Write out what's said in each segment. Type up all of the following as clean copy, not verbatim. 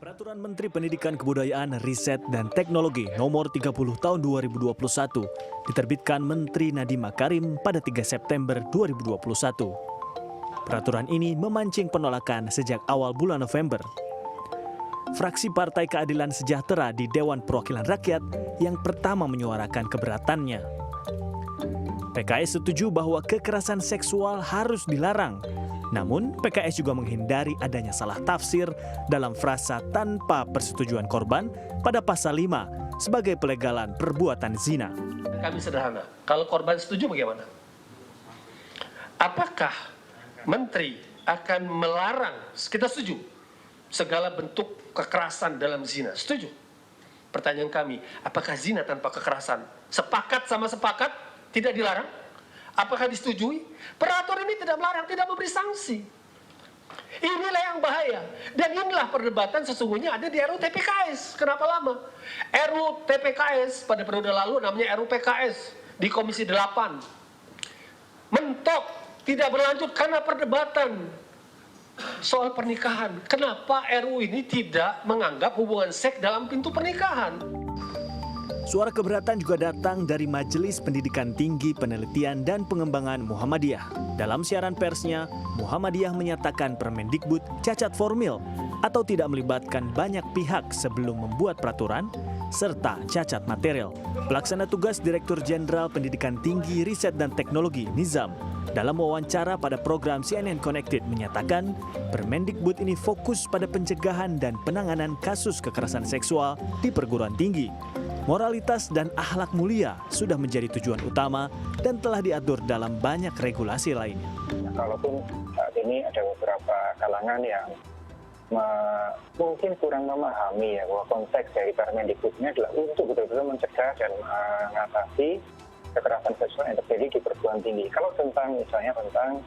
Peraturan Menteri Pendidikan Kebudayaan, Riset, dan Teknologi Nomor 30 Tahun 2021 diterbitkan Menteri Nadiem Makarim pada 3 September 2021. Peraturan ini memancing penolakan sejak awal bulan November. Fraksi Partai Keadilan Sejahtera di Dewan Perwakilan Rakyat yang pertama menyuarakan keberatannya. PKS setuju bahwa kekerasan seksual harus dilarang. Namun, PKS juga menghindari adanya salah tafsir dalam frasa tanpa persetujuan korban pada pasal 5 sebagai pelegalan perbuatan zina. Kami sederhana, kalau korban setuju bagaimana? Apakah Menteri akan melarang, kita setuju, segala bentuk kekerasan dalam zina? Setuju. Pertanyaan kami, apakah zina tanpa kekerasan? Sepakat sama sepakat, tidak dilarang? Apakah disetujui? Peraturan ini tidak melarang, tidak memberi sanksi. Inilah yang bahaya. Dan inilah perdebatan sesungguhnya ada di RUU TPKS. Kenapa lama? RUU TPKS pada periode lalu namanya RUU PKS di Komisi 8. Mentok, tidak berlanjut karena perdebatan soal pernikahan. Kenapa RUU ini tidak menganggap hubungan seks dalam pintu pernikahan? Suara keberatan juga datang dari Majelis Pendidikan Tinggi Penelitian dan Pengembangan Muhammadiyah. Dalam siaran persnya, Muhammadiyah menyatakan Permendikbud cacat formil atau tidak melibatkan banyak pihak sebelum membuat peraturan, serta cacat material. Pelaksana tugas Direktur Jenderal Pendidikan Tinggi Riset dan Teknologi Nizam dalam wawancara pada program CNN Connected menyatakan Permendikbud ini fokus pada pencegahan dan penanganan kasus kekerasan seksual di perguruan tinggi. Moralitas dan akhlak mulia sudah menjadi tujuan utama dan telah diatur dalam banyak regulasi lainnya. Kalaupun saat ini ada beberapa kalangan yang mungkin kurang memahami ya bahwa konteks dari Permendikbud ini adalah untuk betul-betul mencegah dan mengatasi kekerasan seksual yang terjadi di perguruan tinggi. Kalau misalnya tentang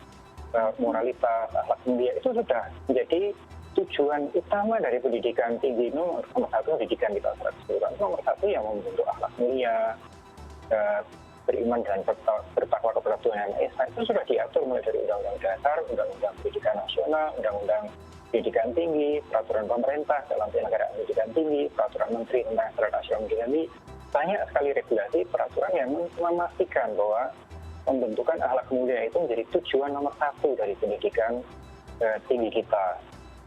moralitas, akhlak mulia itu sudah menjadi tujuan utama dari pendidikan tinggi. Nomor satu pendidikan kita keseluruhan, nomor satu yang membentuk akhlak mulia, beriman dan bertakwa kepada Tuhan Yang Maha Esa, itu sudah diatur mulai dari Undang-Undang Dasar, Undang-Undang Pendidikan Nasional, Undang-Undang Pendidikan Tinggi, Peraturan Pemerintah dalam Penyelenggaraan Pendidikan Tinggi, Peraturan Menteri tentang Standar Nasional Pendidikan Tinggi. Banyak sekali regulasi peraturan yang memastikan bahwa pembentukan akhlak mulia itu menjadi tujuan nomor satu dari pendidikan tinggi kita.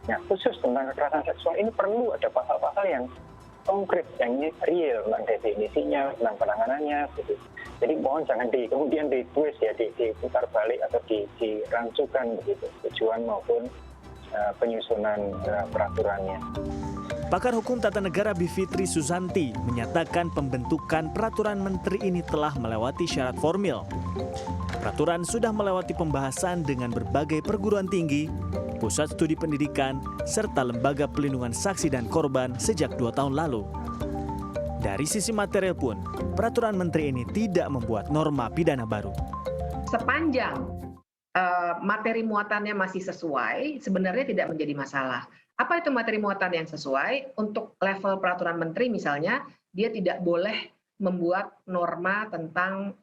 Nah, khusus tentang kekerasan seksual ini perlu ada pasal-pasal yang konkret, yang real tentang definisinya, tentang penanganannya. Gitu. Jadi mohon jangan kemudian ditwist ya, diputar balik atau dirancukan begitu tujuan maupun penyusunan peraturannya. Pakar Hukum Tata Negara Bivitri Susanti menyatakan pembentukan peraturan menteri ini telah melewati syarat formil. Peraturan sudah melewati pembahasan dengan berbagai perguruan tinggi, pusat studi pendidikan, serta lembaga pelindungan saksi dan korban sejak 2 tahun lalu. Dari sisi material pun, peraturan menteri ini tidak membuat norma pidana baru. Sepanjang materi muatannya masih sesuai, sebenarnya tidak menjadi masalah. Apa itu materi muatan yang sesuai? Untuk level peraturan menteri misalnya, dia tidak boleh membuat norma tentang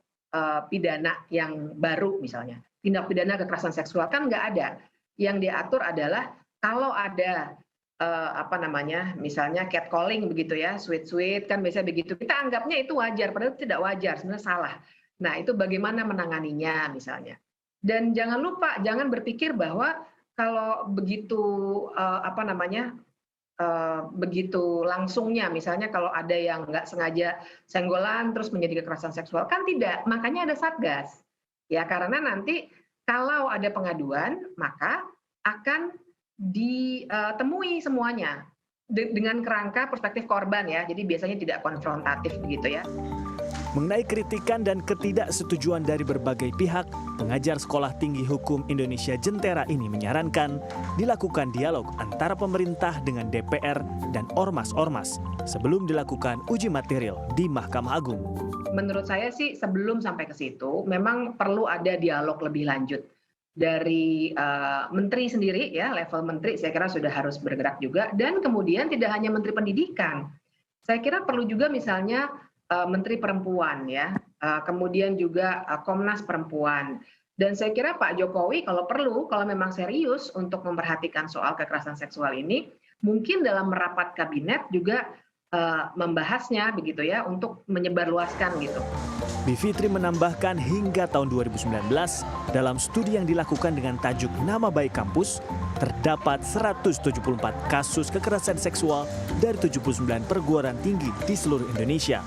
pidana yang baru misalnya. Tindak pidana kekerasan seksual kan nggak ada. Yang diatur adalah kalau ada misalnya catcalling begitu ya, sweet kan biasanya begitu. Kita anggapnya itu wajar, padahal itu tidak wajar, sebenarnya salah. Nah, itu bagaimana menanganinya misalnya. Dan jangan lupa, jangan berpikir bahwa kalau begitu begitu langsungnya, misalnya kalau ada yang nggak sengaja senggolan terus menjadi kekerasan seksual, kan tidak. Makanya ada Satgas. Ya, karena nanti kalau ada pengaduan, maka akan ditemui semuanya dengan kerangka perspektif korban ya. Jadi biasanya tidak konfrontatif begitu ya. Mengenai kritikan dan ketidaksetujuan dari berbagai pihak, pengajar Sekolah Tinggi Hukum Indonesia Jentera ini menyarankan dilakukan dialog antara pemerintah dengan DPR dan ormas-ormas sebelum dilakukan uji material di Mahkamah Agung. Menurut saya sih sebelum sampai ke situ, memang perlu ada dialog lebih lanjut. Dari menteri sendiri ya, level menteri saya kira sudah harus bergerak juga, dan kemudian tidak hanya menteri pendidikan. Saya kira perlu juga misalnya Menteri Perempuan ya, kemudian juga Komnas Perempuan. Dan saya kira Pak Jokowi kalau perlu, kalau memang serius untuk memperhatikan soal kekerasan seksual ini, Mungkin dalam merapat kabinet juga membahasnya begitu ya untuk menyebarluaskan gitu. Bivitri menambahkan hingga tahun 2019 dalam studi yang dilakukan dengan tajuk Nama Baik Kampus terdapat 174 kasus kekerasan seksual dari 79 perguruan tinggi di seluruh Indonesia.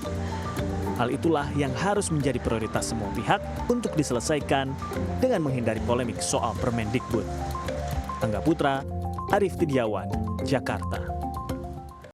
Hal itulah yang harus menjadi prioritas semua pihak untuk diselesaikan dengan menghindari polemik soal Permendikbud. Angga Putra, Arief Tidiawan, Jakarta.